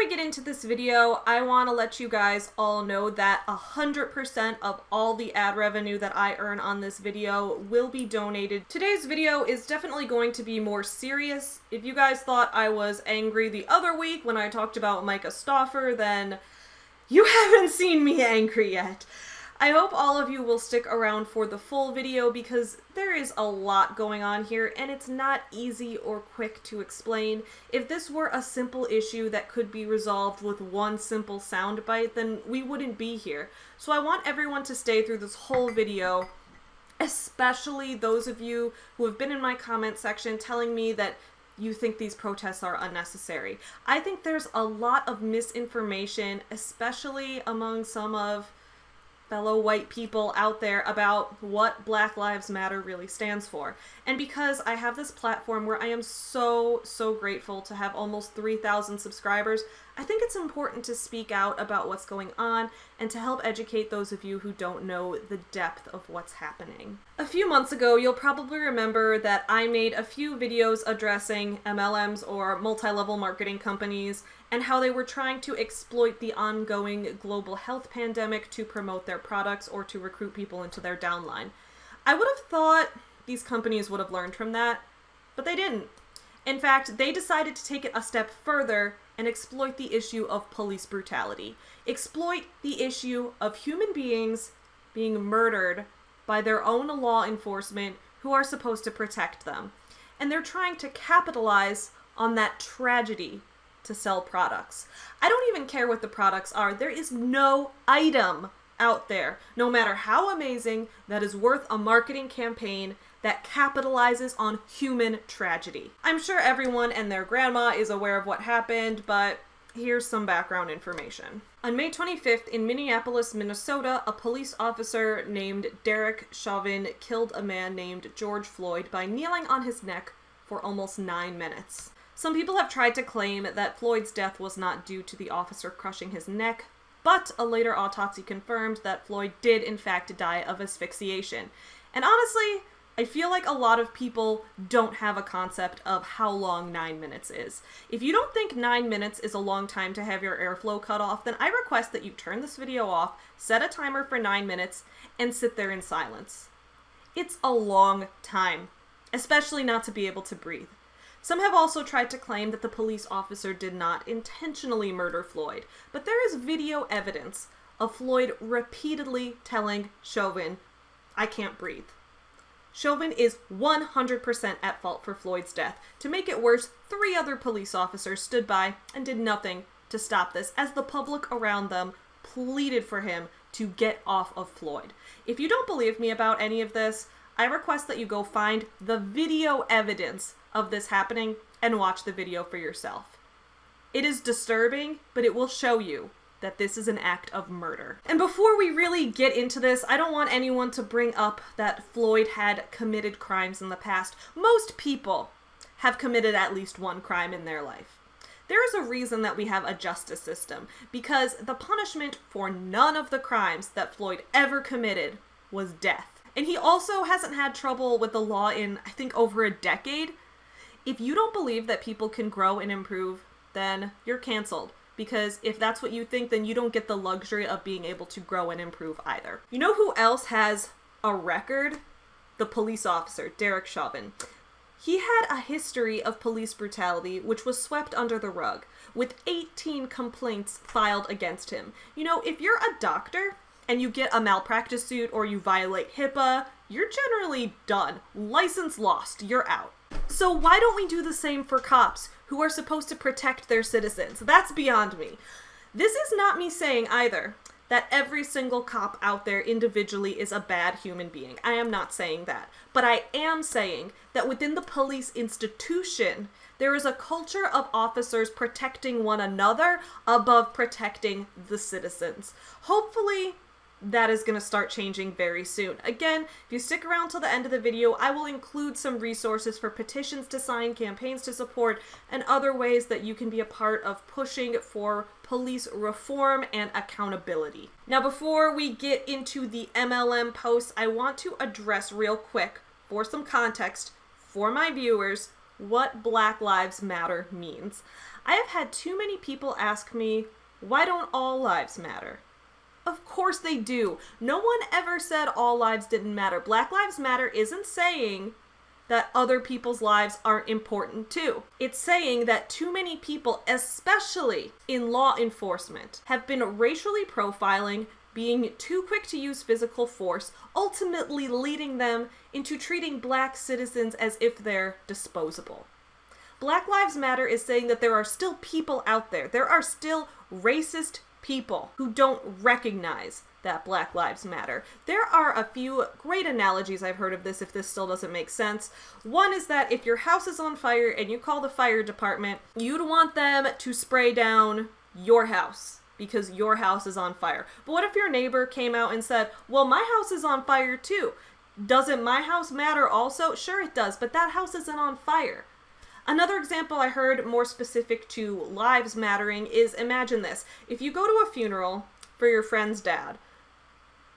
get into this video, I want to let you guys all know that 100% of all the ad revenue that I earn on this video will be donated. Today's video is definitely going to be more serious. If you guys thought I was angry the other week when I talked about Micah Stauffer, then you haven't seen me angry yet. I hope all of you will stick around for the full video because there is a lot going on here and it's not easy or quick to explain. If this were a simple issue that could be resolved with one simple soundbite, then we wouldn't be here. So I want everyone to stay through this whole video, especially those of you who have been in my comment section telling me that you think these protests are unnecessary. I think there's a lot of misinformation, especially among some of fellow white people out there about what Black Lives Matter really stands for. And because I have this platform where I am so grateful to have almost 3,000 subscribers, I think it's important to speak out about what's going on and to help educate those of you who don't know the depth of what's happening. A few months ago, you'll probably remember that I made a few videos addressing MLMs or multi-level marketing companies and how they were trying to exploit the ongoing global health pandemic to promote their products or to recruit people into their downline. I would have thought these companies would have learned from that, but they didn't. In fact, they decided to take it a step further and exploit the issue of police brutality. Exploit the issue of human beings being murdered by their own law enforcement who are supposed to protect them. And they're trying to capitalize on that tragedy to sell products. I don't even care what the products are. There is no item out there, no matter how amazing, that is worth a marketing campaign that capitalizes on human tragedy. I'm sure everyone and their grandma is aware of what happened, but here's some background information. On May 25th in Minneapolis, Minnesota, a police officer named Derek Chauvin killed a man named George Floyd by kneeling on his neck for almost 9 minutes. Some people have tried to claim that Floyd's death was not due to the officer crushing his neck, but a later autopsy confirmed that Floyd did in fact die of asphyxiation. And honestly, I feel like a lot of people don't have a concept of how long 9 minutes is. If you don't think 9 minutes is a long time to have your airflow cut off, then I request that you turn this video off, set a timer for 9 minutes, and sit there in silence. It's a long time, especially not to be able to breathe. Some have also tried to claim that the police officer did not intentionally murder Floyd, but there is video evidence of Floyd repeatedly telling Chauvin, "I can't breathe." Chauvin is 100% at fault for Floyd's death. To make it worse, 3 other police officers stood by and did nothing to stop this, as the public around them pleaded for him to get off of Floyd. If you don't believe me about any of this, I request that you go find the video evidence of this happening and watch the video for yourself. It is disturbing, but it will show you that this is an act of murder. And before we really get into this, I don't want anyone to bring up that Floyd had committed crimes in the past. Most people have committed at least one crime in their life. There is a reason that we have a justice system, because the punishment for none of the crimes that Floyd ever committed was death. And he also hasn't had trouble with the law in, I think, over a decade. If you don't believe that people can grow and improve, then you're canceled. Because if that's what you think, then you don't get the luxury of being able to grow and improve either. You know who else has a record? The police officer, Derek Chauvin. He had a history of police brutality which was swept under the rug, with 18 complaints filed against him. You know, if you're a doctor and you get a malpractice suit or you violate HIPAA, you're generally done. License lost, you're out. So why don't we do the same for cops who are supposed to protect their citizens? That's beyond me. This is not me saying either that every single cop out there individually is a bad human being. I am not saying that. But I am saying that within the police institution, there is a culture of officers protecting one another above protecting the citizens. Hopefully, that is going to start changing very soon. Again, if you stick around till the end of the video, I will include some resources for petitions to sign, campaigns to support, and other ways that you can be a part of pushing for police reform and accountability. Now, before we get into the MLM posts, I want to address real quick, for some context, for my viewers, what Black Lives Matter means. I have had too many people ask me, why don't all lives matter? Of course they do. No one ever said all lives didn't matter. Black Lives Matter isn't saying that other people's lives aren't important too. It's saying that too many people, especially in law enforcement, have been racially profiling, being too quick to use physical force, ultimately leading them into treating black citizens as if they're disposable. Black Lives Matter is saying that there are still people out there. There are still racist people who don't recognize that Black Lives Matter. There are a few great analogies I've heard of this if this still doesn't make sense. One is that if your house is on fire and you call the fire department, you'd want them to spray down your house because your house is on fire. But what if your neighbor came out and said, well, my house is on fire too. Doesn't my house matter also? Sure it does, but that house isn't on fire. Another example I heard more specific to lives mattering is, imagine this. If you go to a funeral for your friend's dad,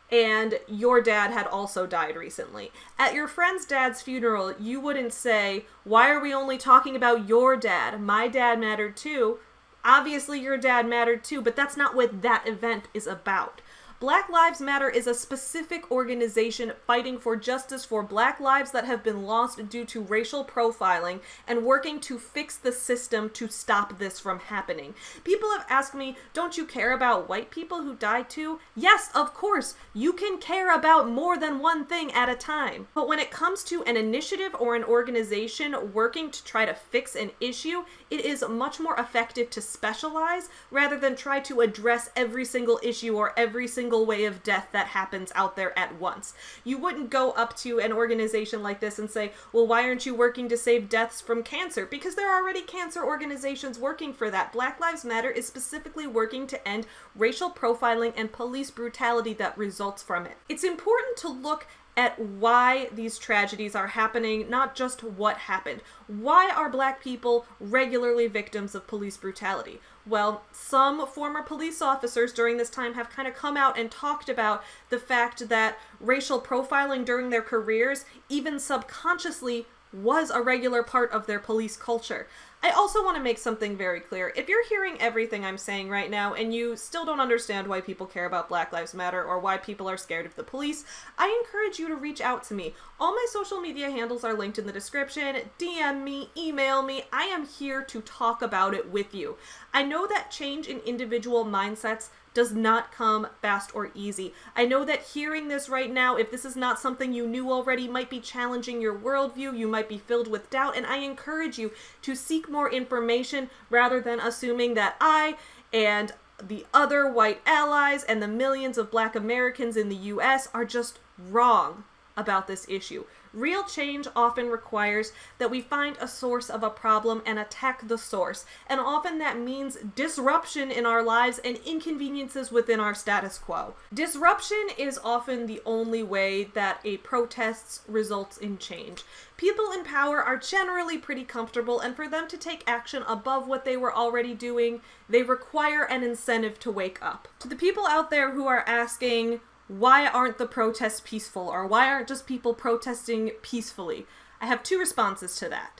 and your dad had also died recently, at your friend's dad's funeral, you wouldn't say, why are we only talking about your dad? My dad mattered too. Obviously your dad mattered too, but that's not what that event is about. Black Lives Matter is a specific organization fighting for justice for black lives that have been lost due to racial profiling and working to fix the system to stop this from happening. People have asked me, don't you care about white people who died too? Yes, of course. You can care about more than one thing at a time. But when it comes to an initiative or an organization working to try to fix an issue, it is much more effective to specialize rather than try to address every single issue or every single way of death that happens out there at once. You wouldn't go up to an organization like this and say, well, why aren't you working to save deaths from cancer? Because there are already cancer organizations working for that. Black Lives Matter is specifically working to end racial profiling and police brutality that results from it. It's important to look at why these tragedies are happening, not just what happened. Why are black people regularly victims of police brutality? Well, some former police officers during this time have kind of come out and talked about the fact that racial profiling during their careers, even subconsciously, was a regular part of their police culture. I also want to make something very clear. If you're hearing everything I'm saying right now and you still don't understand why people care about Black Lives Matter or why people are scared of the police, I encourage you to reach out to me. All my social media handles are linked in the description. DM me, email me. I am here to talk about it with you. I know that change in individual mindsets does not come fast or easy. I know that hearing this right now, if this is not something you knew already, might be challenging your worldview, you might be filled with doubt, and I encourage you to seek more information rather than assuming that I and the other white allies and the millions of black Americans in the US are just wrong about this issue. Real change often requires that we find a source of a problem and attack the source, and often that means disruption in our lives and inconveniences within our status quo. Disruption is often the only way that a protest results in change. People in power are generally pretty comfortable, and for them to take action above what they were already doing, they require an incentive to wake up. To the people out there who are asking, why aren't the protests peaceful, or why aren't just people protesting peacefully? I have two responses to that.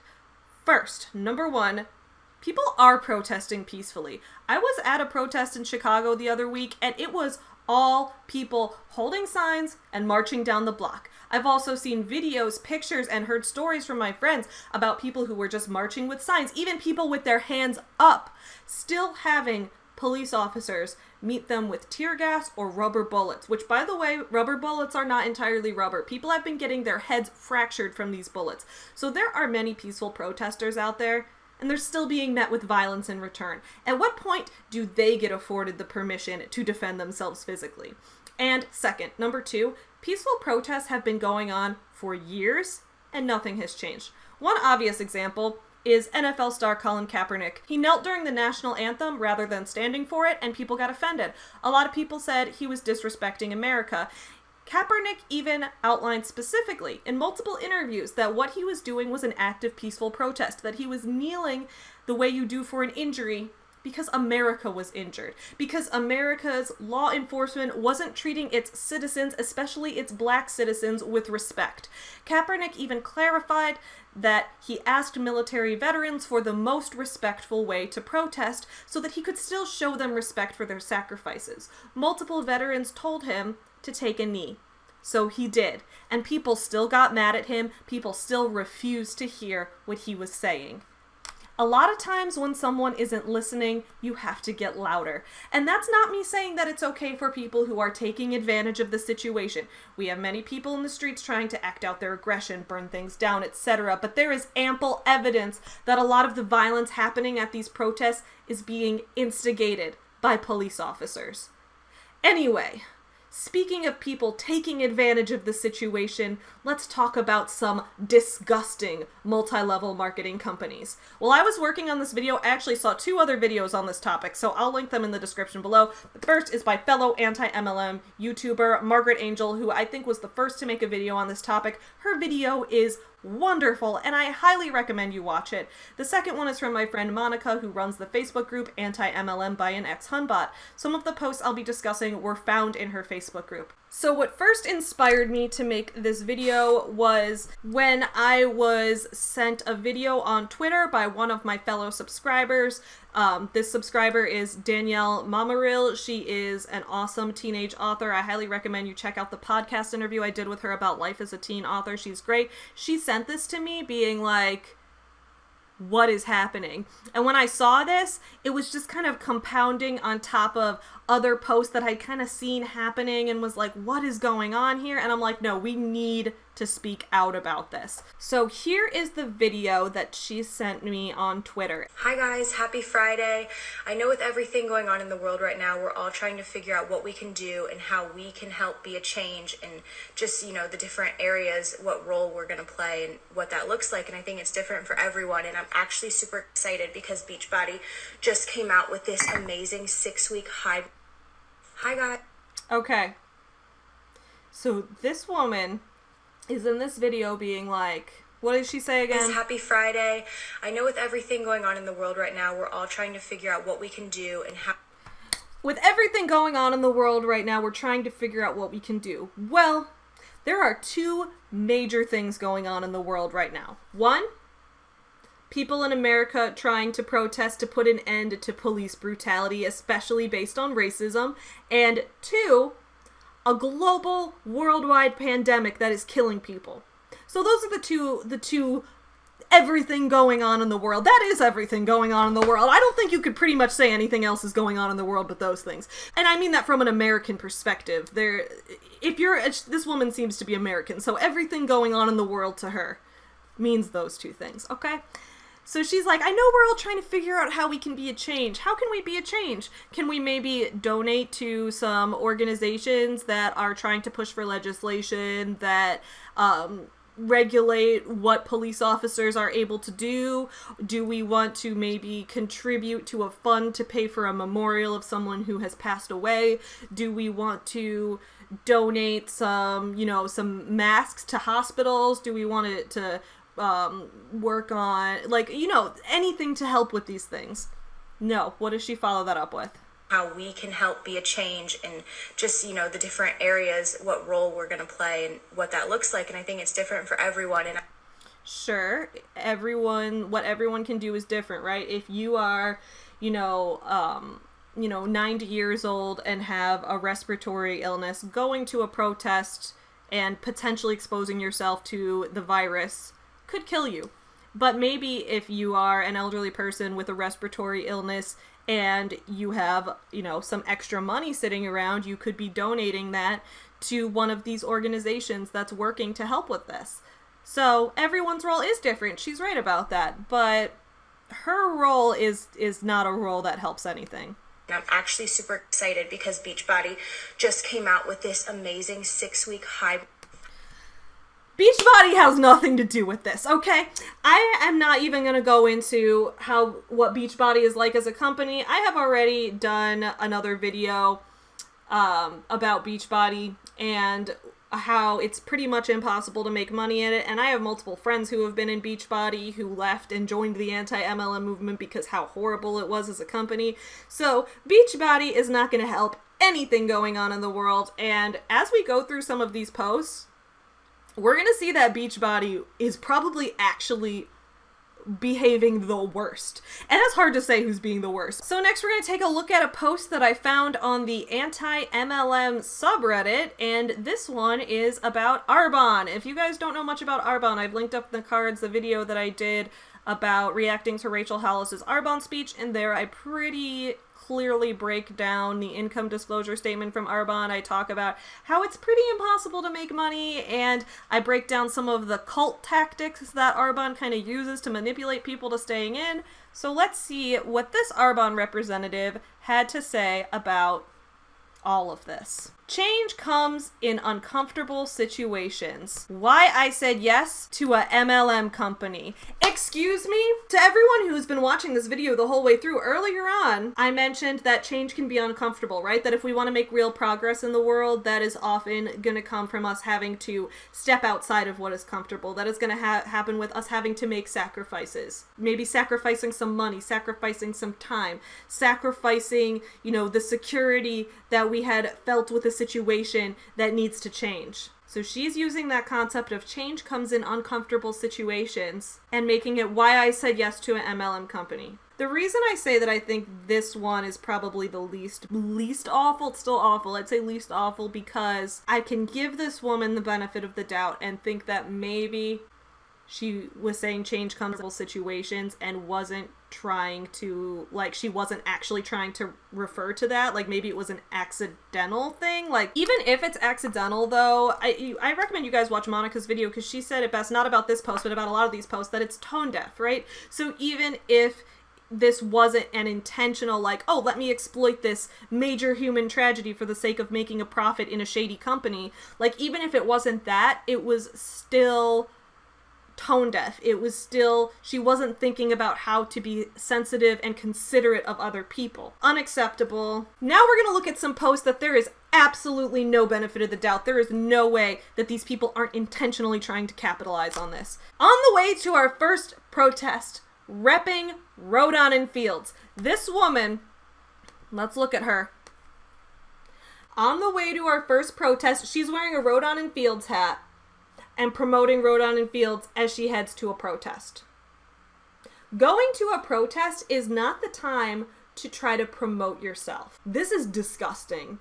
First, number one, people are protesting peacefully. I was at a protest in Chicago the other week, and it was all people holding signs and marching down the block. I've also seen videos, pictures, and heard stories from my friends about people who were just marching with signs, even people with their hands up, still having police officers meet them with tear gas or rubber bullets, which, by the way, rubber bullets are not entirely rubber. People have been getting their heads fractured from these bullets. So there are many peaceful protesters out there, and they're still being met with violence in return. At what point do they get afforded the permission to defend themselves physically? And second, number two, peaceful protests have been going on for years, and nothing has changed. One obvious example is NFL star Colin Kaepernick. He knelt during the national anthem rather than standing for it, and people got offended. A lot of people said he was disrespecting America. Kaepernick even outlined specifically in multiple interviews that what he was doing was an act of peaceful protest, that he was kneeling the way you do for an injury Because America was injured. Because America's law enforcement wasn't treating its citizens, especially its black citizens, with respect. Kaepernick even clarified that he asked military veterans for the most respectful way to protest so that he could still show them respect for their sacrifices. Multiple veterans told him to take a knee. So he did. And people still got mad at him. People still refused to hear what he was saying. A lot of times when someone isn't listening, you have to get louder. And that's not me saying that it's okay for people who are taking advantage of the situation. We have many people in the streets trying to act out their aggression, burn things down, etc. But there is ample evidence that a lot of the violence happening at these protests is being instigated by police officers. Anyway, speaking of people taking advantage of the situation, let's talk about some disgusting multi-level marketing companies. While I was working on this video, I actually saw 2 other videos on this topic, so I'll link them in the description below. The first is by fellow anti-MLM YouTuber Margaret Angel, who I think was the first to make a video on this topic. Her video is wonderful, and I highly recommend you watch it. The second one is from my friend Monica, who runs the Facebook group Anti-MLM by an ex-Hunbot. Some of the posts I'll be discussing were found in her Facebook group. So what first inspired me to make this video was when I was sent a video on Twitter by one of my fellow subscribers. This subscriber is Danielle Mamaril. She is an awesome teenage author. I highly recommend you check out the podcast interview I did with her about life as a teen author. She's great. She sent this to me being like, what is happening? And when I saw this, it was just kind of compounding on top of other posts that I'd kind of seen happening and was like, what is going on here? And I'm like, no, we need to speak out about this. So here is the video that she sent me on Twitter. Hi guys, happy Friday. I know with everything going on in the world right now, we're all trying to figure out what we can do and how we can help be a change and just, you know, the different areas, what role we're going to play and what that looks like. And I think it's different for everyone. And I'm actually super excited because Beachbody just came out with this amazing 6-week high. Hi guys. Okay. So this woman is in this video being like, what did she say again? Happy Friday. I know with everything going on in the world right now, we're all trying to figure out what we can do and how. With everything going on in the world right now, we're trying to figure out what we can do. Well, there are 2 major things going on in the world right now. 1, people in America trying to protest to put an end to police brutality, especially based on racism. And 2, a global worldwide pandemic that is killing people. So those are the two everything going on in the world. That is everything going on in the world. I don't think you could pretty much say anything else is going on in the world but those things. And I mean that from an American perspective. This woman seems to be American, so everything going on in the world to her means those 2 things, okay? So she's like, I know we're all trying to figure out how we can be a change. How can we be a change? Can we maybe donate to some organizations that are trying to push for legislation that regulate what police officers are able to do? Do we want to maybe contribute to a fund to pay for a memorial of someone who has passed away? Do we want to donate some masks to hospitals? Do we want it to work on, anything to help with these things? No. What does she follow that up with? How we can help be a change and just, the different areas, what role we're going to play and what that looks like. And I think it's different for everyone. And sure, what everyone can do is different, right? If you are, 90 years old and have a respiratory illness, going to a protest and potentially exposing yourself to the virus could kill you. But maybe if you are an elderly person with a respiratory illness and you have, some extra money sitting around, you could be donating that to one of these organizations that's working to help with this. So everyone's role is different. She's right about that. But her role is not a role that helps anything. I'm actually super excited because Beachbody just came out with this amazing 6-week high. Beachbody has nothing to do with this, okay? I am not even going to go into what Beachbody is like as a company. I have already done another video about Beachbody, and how it's pretty much impossible to make money in it, and I have multiple friends who have been in Beachbody who left and joined the anti-MLM movement because how horrible it was as a company. So Beachbody is not going to help anything going on in the world, and as we go through some of these posts, we're going to see that Beachbody is probably actually behaving the worst. And it's hard to say who's being the worst. So next we're going to take a look at a post that I found on the anti-MLM subreddit, and this one is about Arbonne. If you guys don't know much about Arbonne, I've linked up in the cards the video that I did about reacting to Rachel Hollis's Arbonne speech, and there I pretty clearly break down the income disclosure statement from Arbonne. I talk about how it's pretty impossible to make money, and I break down some of the cult tactics that Arbonne kind of uses to manipulate people to staying in. So let's see what this Arbonne representative had to say about all of this. Change comes in uncomfortable situations. Why I said yes to a MLM company. Excuse me? To everyone who's been watching this video the whole way through, earlier on, I mentioned that change can be uncomfortable, right? That if we want to make real progress in the world, that is often going to come from us having to step outside of what is comfortable. That is going to happen with us having to make sacrifices. Maybe sacrificing some money, sacrificing some time, sacrificing, the security that we had felt with a situation that needs to change. So she's using that concept of change comes in uncomfortable situations and making it why I said yes to an MLM company. The reason I say that I think this one is probably the least awful, it's still awful, I'd say least awful, because I can give this woman the benefit of the doubt and think that maybe she was saying change comes in situations and wasn't trying to, she wasn't actually trying to refer to that. Maybe it was an accidental thing. Even if it's accidental, though, I recommend you guys watch Monica's video, because she said it best, not about this post, but about a lot of these posts, that it's tone deaf, right? So even if this wasn't an intentional, let me exploit this major human tragedy for the sake of making a profit in a shady company, even if it wasn't that, it was still tone deaf. It was still, she wasn't thinking about how to be sensitive and considerate of other people. Unacceptable. Now we're going to look at some posts that there is absolutely no benefit of the doubt. There is no way that these people aren't intentionally trying to capitalize on this. On the way to our first protest, repping Rodon and Fields. This woman, let's look at her. On the way to our first protest, she's wearing a Rodon and Fields hat and promoting Rodon and Fields as she heads to a protest. Going to a protest is not the time to try to promote yourself. This is disgusting.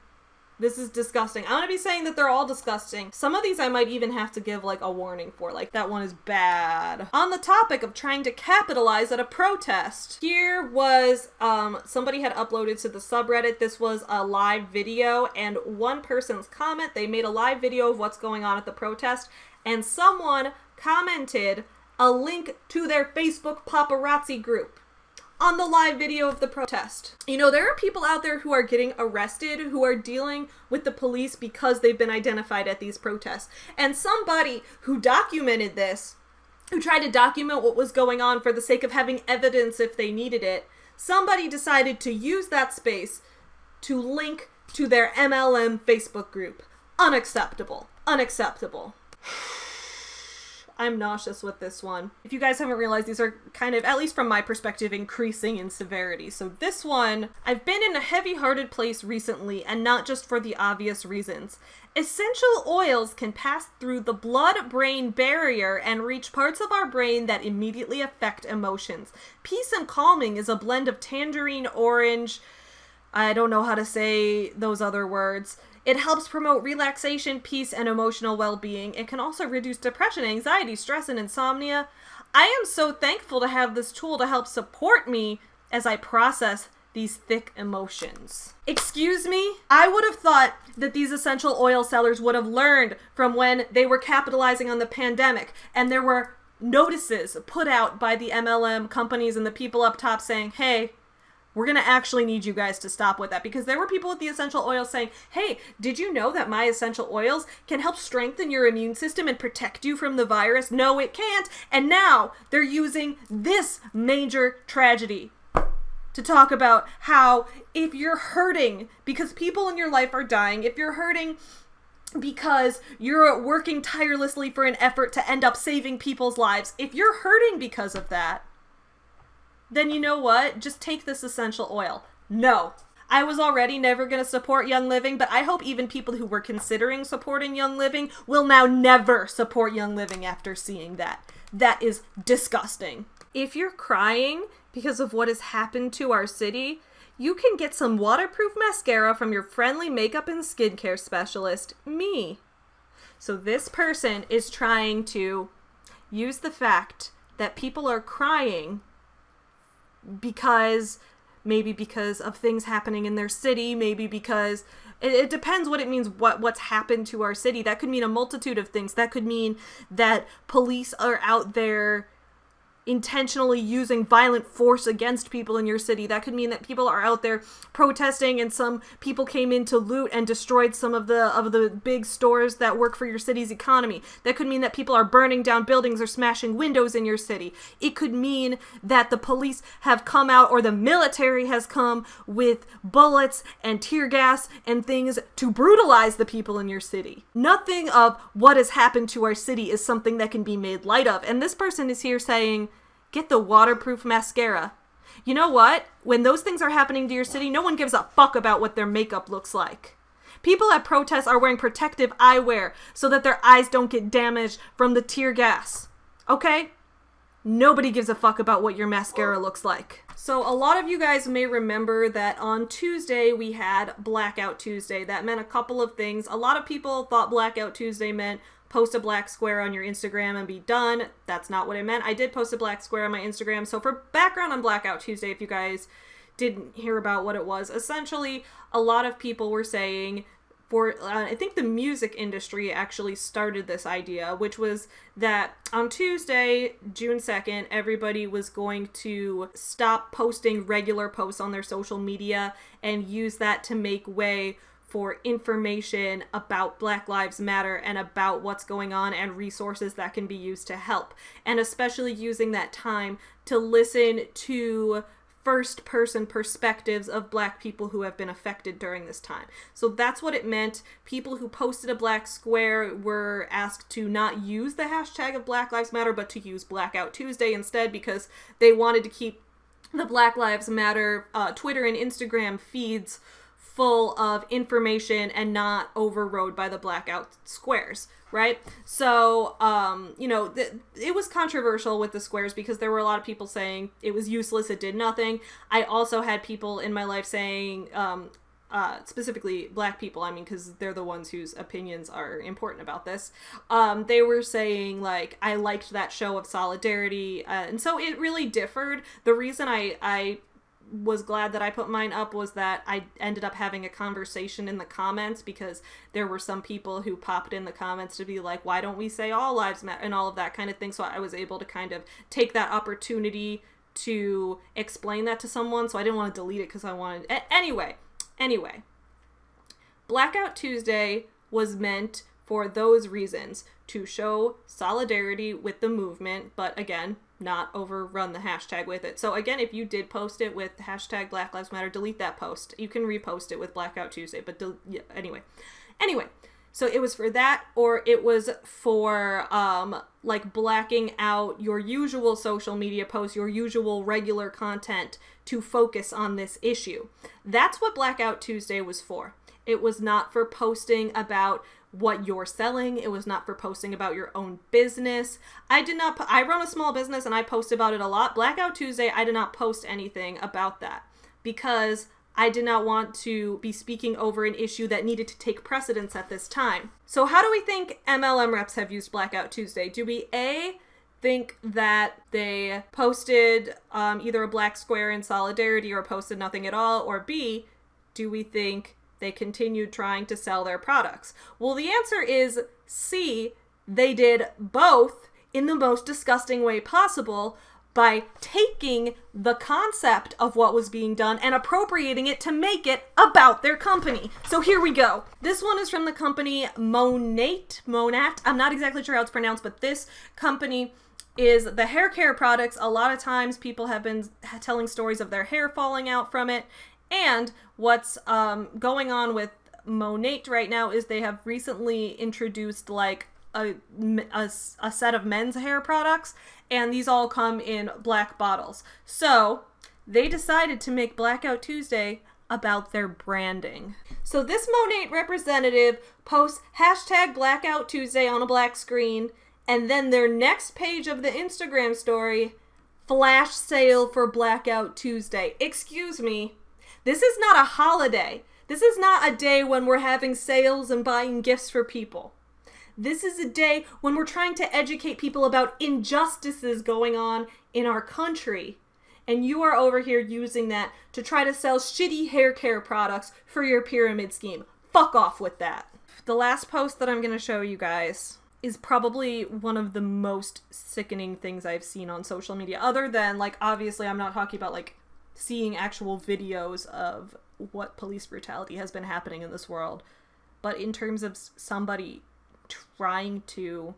This is disgusting. I'm going to be saying that they're all disgusting. Some of these I might even have to give a warning for. That one is bad. On the topic of trying to capitalize at a protest, here was, somebody had uploaded to the subreddit. This was a live video, and one person's comment, they made a live video of what's going on at the protest, and someone commented a link to their Facebook paparazzi group on the live video of the protest. There are people out there who are getting arrested, who are dealing with the police because they've been identified at these protests. And somebody who documented this, who tried to document what was going on for the sake of having evidence if they needed it, somebody decided to use that space to link to their MLM Facebook group. Unacceptable. Unacceptable. I'm nauseous with this one. If you guys haven't realized, these are kind of, at least from my perspective, increasing in severity. So this one, I've been in a heavy-hearted place recently, and not just for the obvious reasons. Essential oils can pass through the blood-brain barrier and reach parts of our brain that immediately affect emotions. Peace and calming is a blend of tangerine, orange, I don't know how to say those other words. It helps promote relaxation, peace, and emotional well-being. It can also reduce depression, anxiety, stress, and insomnia. I am so thankful to have this tool to help support me as I process these thick emotions. Excuse me? I would have thought that these essential oil sellers would have learned from when they were capitalizing on the pandemic, and there were notices put out by the MLM companies and the people up top saying, hey, we're going to actually need you guys to stop with that, because there were people with the essential oils saying, hey, did you know that my essential oils can help strengthen your immune system and protect you from the virus? No, it can't. And now they're using this major tragedy to talk about how if you're hurting because people in your life are dying, if you're hurting because you're working tirelessly for an effort to end up saving people's lives. If you're hurting because of that, then you know what? Just take this essential oil. No. I was already never going to support Young Living, but I hope even people who were considering supporting Young Living will now never support Young Living after seeing that. That is disgusting. If you're crying because of what has happened to our city, you can get some waterproof mascara from your friendly makeup and skincare specialist, me. So this person is trying to use the fact that people are crying because of things happening in their city, maybe because it depends what it means, what's happened to our city. That could mean a multitude of things. That could mean that police are out there intentionally using violent force against people in your city. That could mean that people are out there protesting and some people came in to loot and destroyed some of the big stores that work for your city's economy. That could mean that people are burning down buildings or smashing windows in your city. It could mean that the police have come out or the military has come with bullets and tear gas and things to brutalize the people in your city. Nothing of what has happened to our city is something that can be made light of. And this person is here saying, get the waterproof mascara. You know what? When those things are happening to your city, no one gives a fuck about what their makeup looks like. People at protests are wearing protective eyewear so that their eyes don't get damaged from the tear gas. Okay? Nobody gives a fuck about what your mascara looks like. So a lot of you guys may remember that on Tuesday we had Blackout Tuesday. That meant a couple of things. A lot of people thought Blackout Tuesday meant post a black square on your Instagram and be done. That's not what it meant. I did post a black square on my Instagram. So for background on Blackout Tuesday, if you guys didn't hear about what it was, essentially a lot of people were saying, I think the music industry actually started this idea, which was that on Tuesday, June 2nd, everybody was going to stop posting regular posts on their social media and use that to make way for information about Black Lives Matter and about what's going on and resources that can be used to help. And especially using that time to listen to first-person perspectives of Black people who have been affected during this time. So that's what it meant. People who posted a black square were asked to not use the hashtag of Black Lives Matter, but to use Blackout Tuesday instead, because they wanted to keep the Black Lives Matter Twitter and Instagram feeds full of information and not overrode by the blackout squares, right? So, it was controversial with the squares because there were a lot of people saying it was useless, it did nothing. I also had people in my life saying, specifically Black people, because they're the ones whose opinions are important about this. They were saying, like, I liked that show of solidarity, and so it really differed. The reason I was glad that I put mine up was that I ended up having a conversation in the comments, because there were some people who popped in the comments to be like, why don't we say all lives matter and all of that kind of thing. So I was able to kind of take that opportunity to explain that to someone. So I didn't want to delete it because I wanted anyway, Blackout Tuesday was meant for those reasons, to show solidarity with the movement, but again, not overrun the hashtag with it. So again, if you did post it with hashtag Black Lives Matter, delete that post. You can repost it with Blackout Tuesday, but anyway. So it was for that, or it was for blacking out your usual social media posts, your usual regular content to focus on this issue. That's what Blackout Tuesday was for. It was not for posting about what you're selling. It was not for posting about your own business. I run a small business and I post about it a lot. Blackout Tuesday, I did not post anything about that because I did not want to be speaking over an issue that needed to take precedence at this time. So how do we think MLM reps have used Blackout Tuesday? Do we think that they posted either a black square in solidarity or posted nothing at all? Or B, do we think they continued trying to sell their products? Well, the answer is C, they did both in the most disgusting way possible by taking the concept of what was being done and appropriating it to make it about their company. So here we go. This one is from the company Monat. I'm not exactly sure how it's pronounced, but this company is the hair care products. A lot of times people have been telling stories of their hair falling out from it. And what's going on with Monat right now is they have recently introduced like a set of men's hair products, and these all come in black bottles. So they decided to make Blackout Tuesday about their branding. So this Monat representative posts hashtag Blackout Tuesday on a black screen, and then their next page of the Instagram story, flash sale for Blackout Tuesday. Excuse me, this is not a holiday. This is not a day when we're having sales and buying gifts for people. This is a day when we're trying to educate people about injustices going on in our country. And you are over here using that to try to sell shitty hair care products for your pyramid scheme. Fuck off with that. The last post that I'm going to show you guys is probably one of the most sickening things I've seen on social media. Other than, like, obviously I'm not talking about, like, seeing actual videos of what police brutality has been happening in this world. But in terms of somebody trying to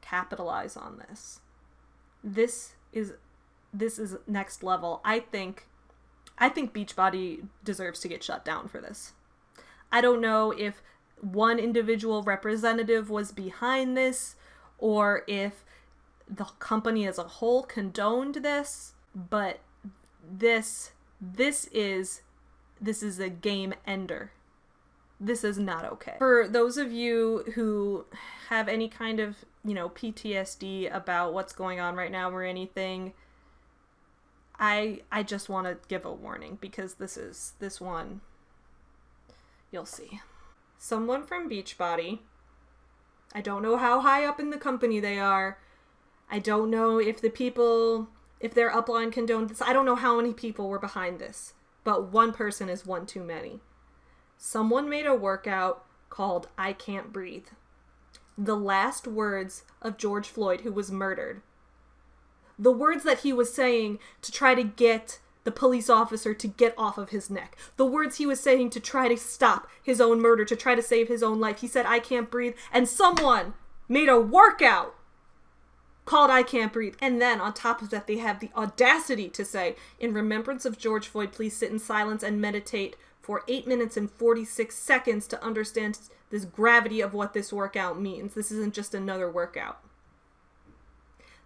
capitalize on this. This is next level. I think Beachbody deserves to get shut down for this. I don't know if one individual representative was behind this or if the company as a whole condoned this, but this is a game ender. This is not okay. For those of you who have any kind of, PTSD about what's going on right now or anything, I just want to give a warning, because this one, you'll see. Someone from Beachbody, I don't know how high up in the company they are. I don't know if their upline condoned this. I don't know how many people were behind this, but one person is one too many. Someone made a workout called I Can't Breathe. The last words of George Floyd, who was murdered. The words that he was saying to try to get the police officer to get off of his neck. The words he was saying to try to stop his own murder, to try to save his own life. He said, I can't breathe. And someone made a workout called I Can't Breathe. And then on top of that, they have the audacity to say, in remembrance of George Floyd, please sit in silence and meditate for 8 minutes and 46 seconds to understand this gravity of what this workout means. This isn't just another workout.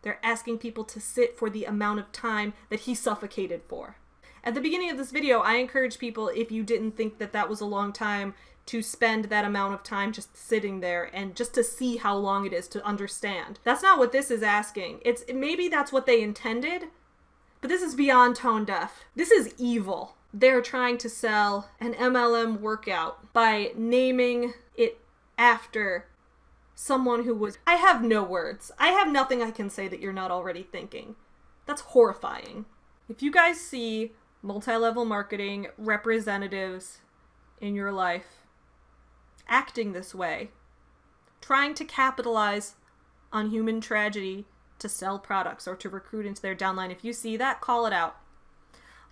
They're asking people to sit for the amount of time that he suffocated for. At the beginning of this video, I encouraged people, if you didn't think that that was a long time, to spend that amount of time just sitting there and just to see how long it is to understand. That's not what this is asking. Maybe that's what they intended, but this is beyond tone deaf. This is evil. They're trying to sell an MLM workout by naming it after someone who was... I have no words. I have nothing I can say that you're not already thinking. That's horrifying. If you guys see multi-level marketing representatives in your life acting this way, trying to capitalize on human tragedy to sell products or to recruit into their downline, if you see that, call it out.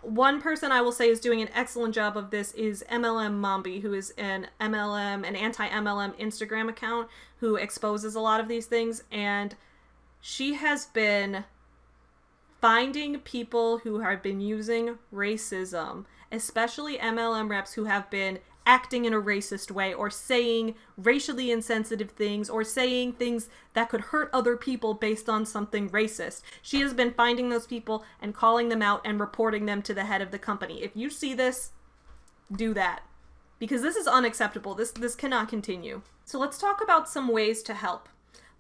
One person I will say is doing an excellent job of this is MLM Mambi, who is an MLM, an anti-MLM Instagram account who exposes a lot of these things, and she has been finding people who have been using racism, especially MLM reps who have been acting in a racist way or saying racially insensitive things or saying things that could hurt other people based on something racist. She has been finding those people and calling them out and reporting them to the head of the company. If you see this, do that. Because this is unacceptable. This cannot continue. So let's talk about some ways to help.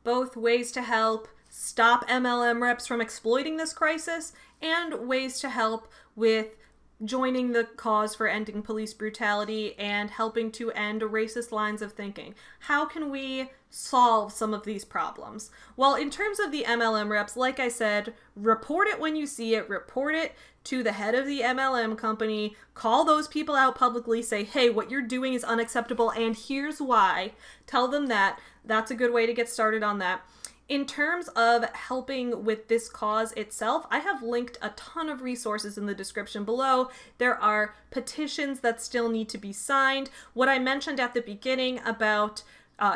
Both ways to help stop MLM reps from exploiting this crisis and ways to help with joining the cause for ending police brutality and helping to end racist lines of thinking. How can we solve some of these problems? Well, in terms of the MLM reps, like I said, report it when you see it, report it to the head of the MLM company, call those people out publicly, say, hey, what you're doing is unacceptable and here's why. Tell them that. That's a good way to get started on that. In terms of helping with this cause itself, I have linked a ton of resources in the description below. There are petitions that still need to be signed. What I mentioned at the beginning about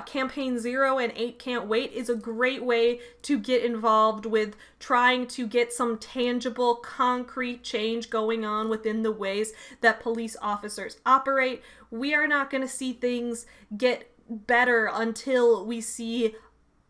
Campaign 0 and 8 Can't Wait is a great way to get involved with trying to get some tangible, concrete change going on within the ways that police officers operate. We are not going to see things get better until we see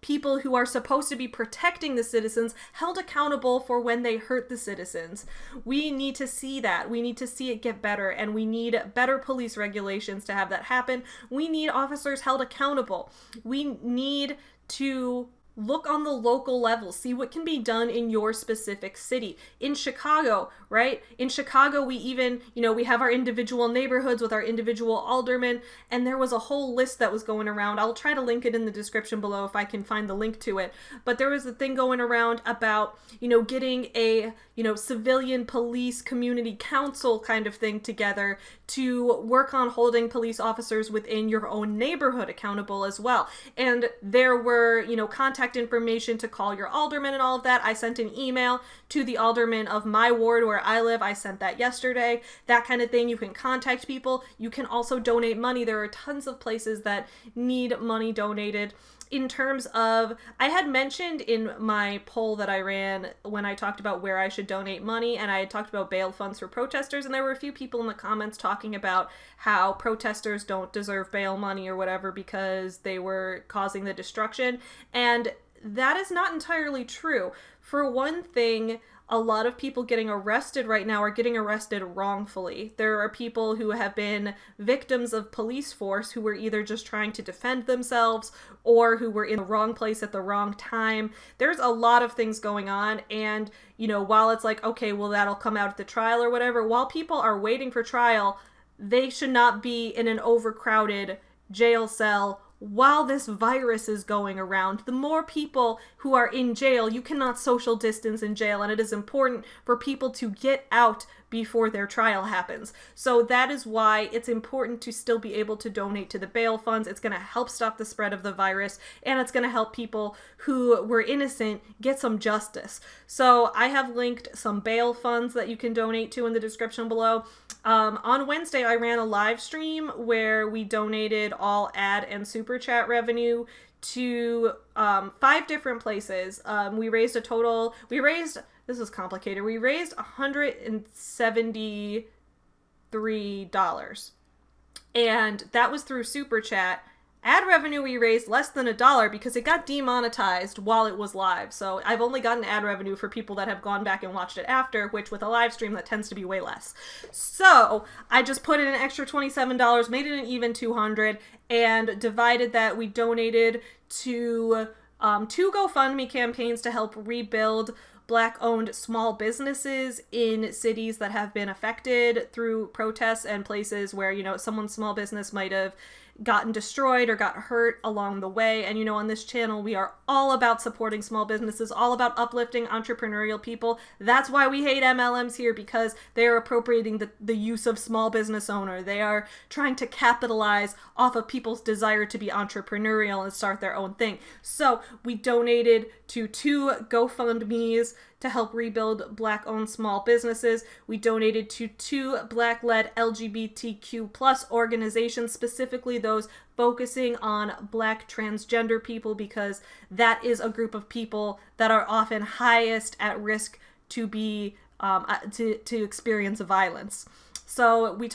people who are supposed to be protecting the citizens held accountable for when they hurt the citizens. We need to see that. We need to see it get better, and we need better police regulations to have that happen. We need officers held accountable. We need to look on the local level, see what can be done in your specific city. In Chicago, right? In Chicago, we even, we have our individual neighborhoods with our individual aldermen, and there was a whole list that was going around. I'll try to link it in the description below if I can find the link to it. But there was a thing going around about, getting a, civilian police community council kind of thing together to work on holding police officers within your own neighborhood accountable as well. And there were, contact information to call your alderman and all of that. I sent an email to the alderman of my ward where I live. I sent that yesterday. That kind of thing. You can contact people. You can also donate money. There are tons of places that need money donated. In terms of, I had mentioned in my poll that I ran when I talked about where I should donate money, and I had talked about bail funds for protesters, and there were a few people in the comments talking about how protesters don't deserve bail money or whatever because they were causing the destruction, and that is not entirely true. For one thing, a lot of people getting arrested right now are getting arrested wrongfully. There are people who have been victims of police force who were either just trying to defend themselves or who were in the wrong place at the wrong time. There's a lot of things going on, and, while it's like, okay, well, that'll come out at the trial or whatever, while people are waiting for trial, they should not be in an overcrowded jail cell while this virus is going around. The more people who are in jail, you cannot social distance in jail, and it is important for people to get out before their trial happens. So that is why it's important to still be able to donate to the bail funds. It's going to help stop the spread of the virus, and it's going to help people who were innocent get some justice. So I have linked some bail funds that you can donate to in the description below. On Wednesday, I ran a live stream where we donated all ad and super chat revenue to 5 different places. This is complicated. We raised $173, and that was through super chat. Ad revenue, we raised less than $1 because it got demonetized while it was live. So I've only gotten ad revenue for people that have gone back and watched it after, which with a live stream, that tends to be way less. So I just put in an extra $27, made it an even $200, and divided that. We donated to 2 GoFundMe campaigns to help rebuild Black-owned small businesses in cities that have been affected through protests and places where, someone's small business might have gotten destroyed or got hurt along the way. And on this channel, we are all about supporting small businesses, all about uplifting entrepreneurial people. That's why we hate MLMs here, because they are appropriating the use of small business owner. They are trying to capitalize off of people's desire to be entrepreneurial and start their own thing. So we donated to 2 GoFundMes to help rebuild Black-owned small businesses. We donated to 2 Black-led LGBTQ plus organizations, specifically those focusing on Black transgender people, because that is a group of people that are often highest at risk to be to experience violence. So we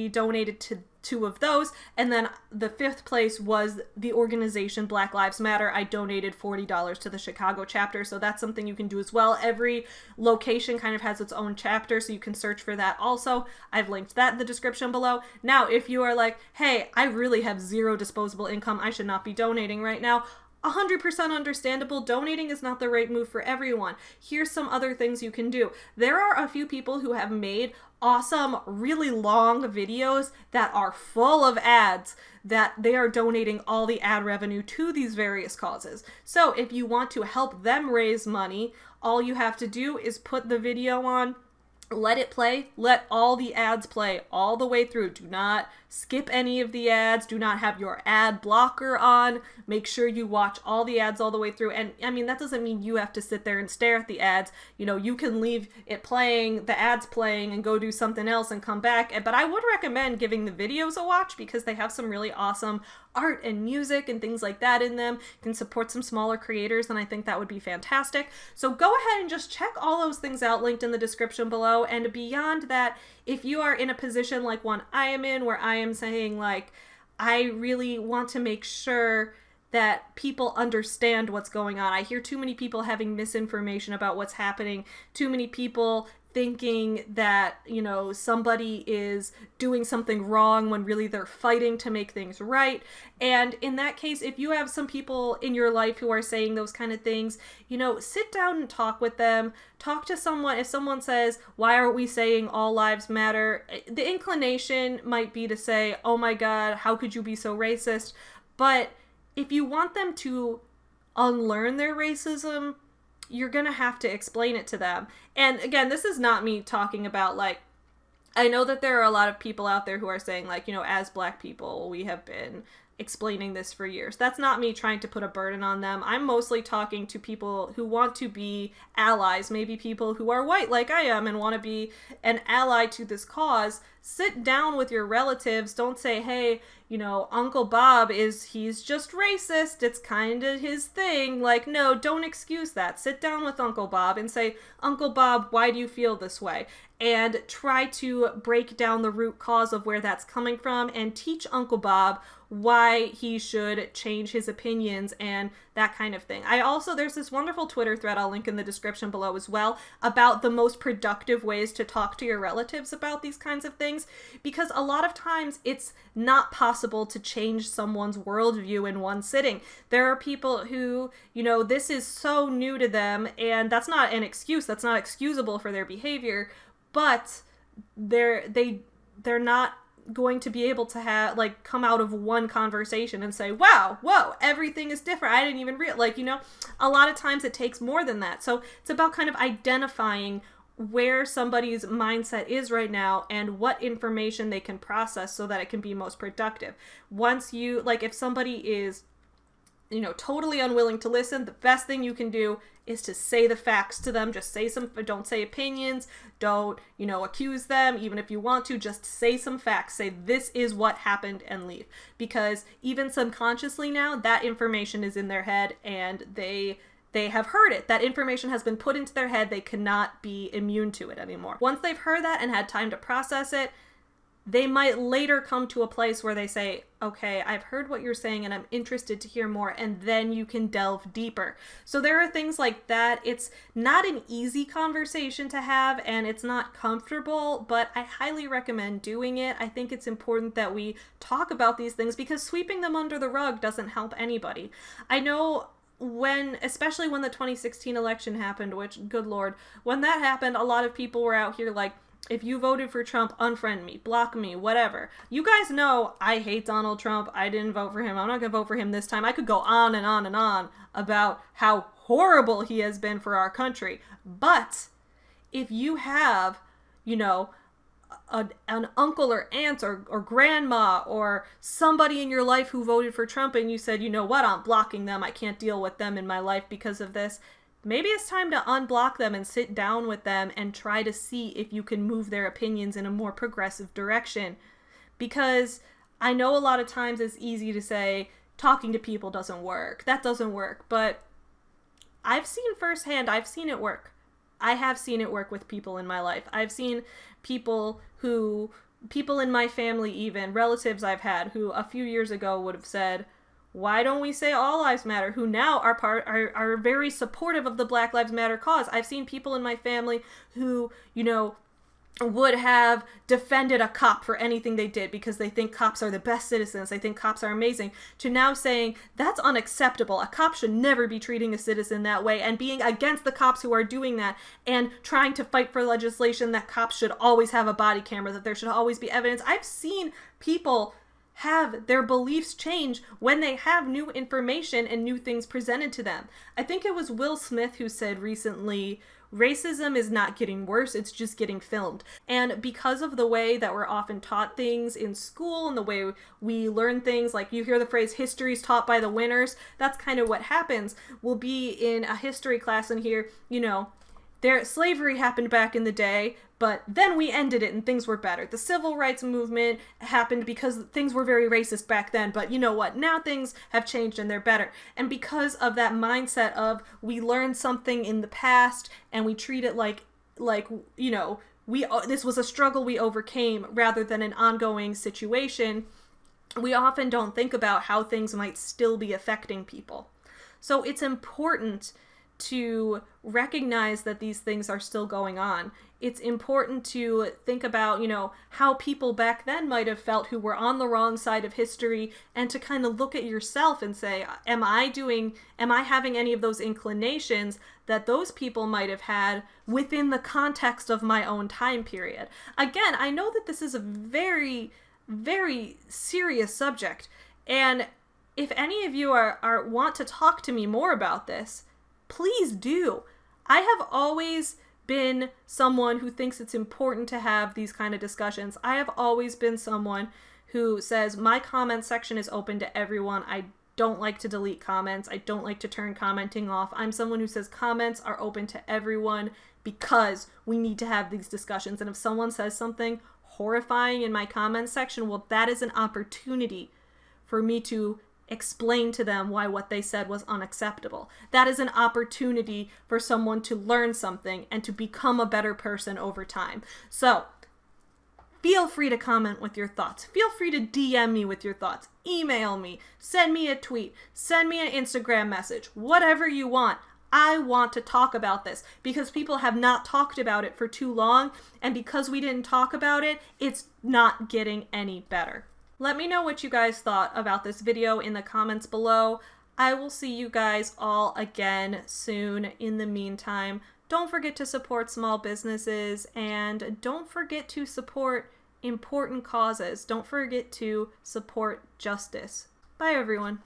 donated to 2 of those, and then the 5th place was the organization Black Lives Matter. I donated $40 to the Chicago chapter, so that's something you can do as well. Every location kind of has its own chapter, so you can search for that also. I've linked that in the description below. Now, if you are like, hey, I really have 0 disposable income, I should not be donating right now, 100% understandable. Donating is not the right move for everyone. Here's some other things you can do. There are a few people who have made awesome, really long videos that are full of ads that they are donating all the ad revenue to these various causes. So if you want to help them raise money, all you have to do is put the video on, let it play, let all the ads play all the way through. Do not skip any of the ads. Do not have your ad blocker on. Make sure you watch all the ads all the way through. And I mean, that doesn't mean you have to sit there and stare at the ads. You can leave it playing, the ads playing, and go do something else and come back. But I would recommend giving the videos a watch because they have some really awesome art and music and things like that in them, can support some smaller creators, then I think that would be fantastic. So go ahead and just check all those things out linked in the description below. And beyond that, if you are in a position like one I am in, where I am saying like, I really want to make sure that people understand what's going on. I hear too many people having misinformation about what's happening, too many people thinking that, you know, somebody is doing something wrong when really they're fighting to make things right. And in that case, if you have some people in your life who are saying those kind of things, you know, sit down and talk with them. Talk to someone. If someone says, why aren't we saying all lives matter? The inclination might be to say, oh my God, how could you be so racist? But if you want them to unlearn their racism, you're going to have to explain it to them. And again, this is not me talking about like, I know that there are a lot of people out there who are saying like, you know, as Black people, we have been explaining this for years. That's not me trying to put a burden on them. I'm mostly talking to people who want to be allies, maybe people who are white like I am and want to be an ally to this cause. Sit down with your relatives. Don't say, hey, you know, Uncle Bob he's just racist. It's kind of his thing. Like, no, don't excuse that. Sit down with Uncle Bob and say, Uncle Bob, why do you feel this way? And try to break down the root cause of where that's coming from and teach Uncle Bob why he should change his opinions and that kind of thing. There's this wonderful Twitter thread I'll link in the description below as well about the most productive ways to talk to your relatives about these kinds of things, because a lot of times it's not possible to change someone's worldview in one sitting. There are people who, you know, this is so new to them, and that's not an excuse, that's not excusable for their behavior, but they're not going to be able to have like come out of one conversation and say, wow, whoa, everything is different. I didn't even realize, like, you know, a lot of times it takes more than that. So it's about kind of identifying where somebody's mindset is right now and what information they can process so that it can be most productive. Once you, like, if somebody is, you know, totally unwilling to listen, the best thing you can do is to say the facts to them. Just say don't say opinions, don't, you know, accuse them. Even if you want to, just say some facts. Say this is what happened and leave. Because even subconsciously now, that information is in their head and they have heard it. That information has been put into their head. They cannot be immune to it anymore. Once they've heard that and had time to process it, they might later come to a place where they say, okay, I've heard what you're saying and I'm interested to hear more, and then you can delve deeper. So there are things like that. It's not an easy conversation to have and it's not comfortable, but I highly recommend doing it. I think it's important that we talk about these things because sweeping them under the rug doesn't help anybody. I know especially when the 2016 election happened, which, good Lord, when that happened, a lot of people were out here like, if you voted for Trump, unfriend me, block me, whatever. You guys know I hate Donald Trump. I didn't vote for him. I'm not going to vote for him this time. I could go on and on and on about how horrible he has been for our country. But if you have, you know, an uncle or aunt or grandma or somebody in your life who voted for Trump and you said, you know what, I'm blocking them. I can't deal with them in my life because of this. Maybe it's time to unblock them and sit down with them and try to see if you can move their opinions in a more progressive direction. Because I know a lot of times it's easy to say, talking to people doesn't work. That doesn't work. But I've seen firsthand, I've seen it work. I have seen it work with people in my life. I've seen people in my family even, relatives I've had, who a few years ago would have said, why don't we say all lives matter, who now are very supportive of the Black Lives Matter cause. I've seen people in my family who, you know, would have defended a cop for anything they did because they think cops are the best citizens, they think cops are amazing, to now saying that's unacceptable. A cop should never be treating a citizen that way, and being against the cops who are doing that and trying to fight for legislation that cops should always have a body camera, that there should always be evidence. I've seen people have their beliefs change when they have new information and new things presented to them. I think it was Will Smith who said recently, racism is not getting worse, it's just getting filmed. And because of the way that we're often taught things in school and the way we learn things, like you hear the phrase history's taught by the winners, that's kind of what happens. We'll be in a history class and hear, you know, slavery happened back in the day, but then we ended it and things were better. The civil rights movement happened because things were very racist back then, but you know what? Now things have changed and they're better. And because of that mindset of we learned something in the past and we treat it like you know, this was a struggle we overcame rather than an ongoing situation, we often don't think about how things might still be affecting people. So it's important to recognize that these things are still going on. It's important to think about, you know, how people back then might have felt who were on the wrong side of history, and to kind of look at yourself and say, am I having any of those inclinations that those people might have had within the context of my own time period? Again, I know that this is a very, very serious subject, and if any of you want to talk to me more about this, please do. I have always been someone who thinks it's important to have these kind of discussions. I have always been someone who says my comment section is open to everyone. I don't like to delete comments. I don't like to turn commenting off. I'm someone who says comments are open to everyone because we need to have these discussions. And if someone says something horrifying in my comment section, well, that is an opportunity for me to explain to them why what they said was unacceptable. That is an opportunity for someone to learn something and to become a better person over time. So feel free to comment with your thoughts. Feel free to DM me with your thoughts. Email me, send me a tweet, send me an Instagram message, whatever you want. I want to talk about this because people have not talked about it for too long, and because we didn't talk about it, it's not getting any better. Let me know what you guys thought about this video in the comments below. I will see you guys all again soon. In the meantime, don't forget to support small businesses, and don't forget to support important causes. Don't forget to support justice. Bye, everyone.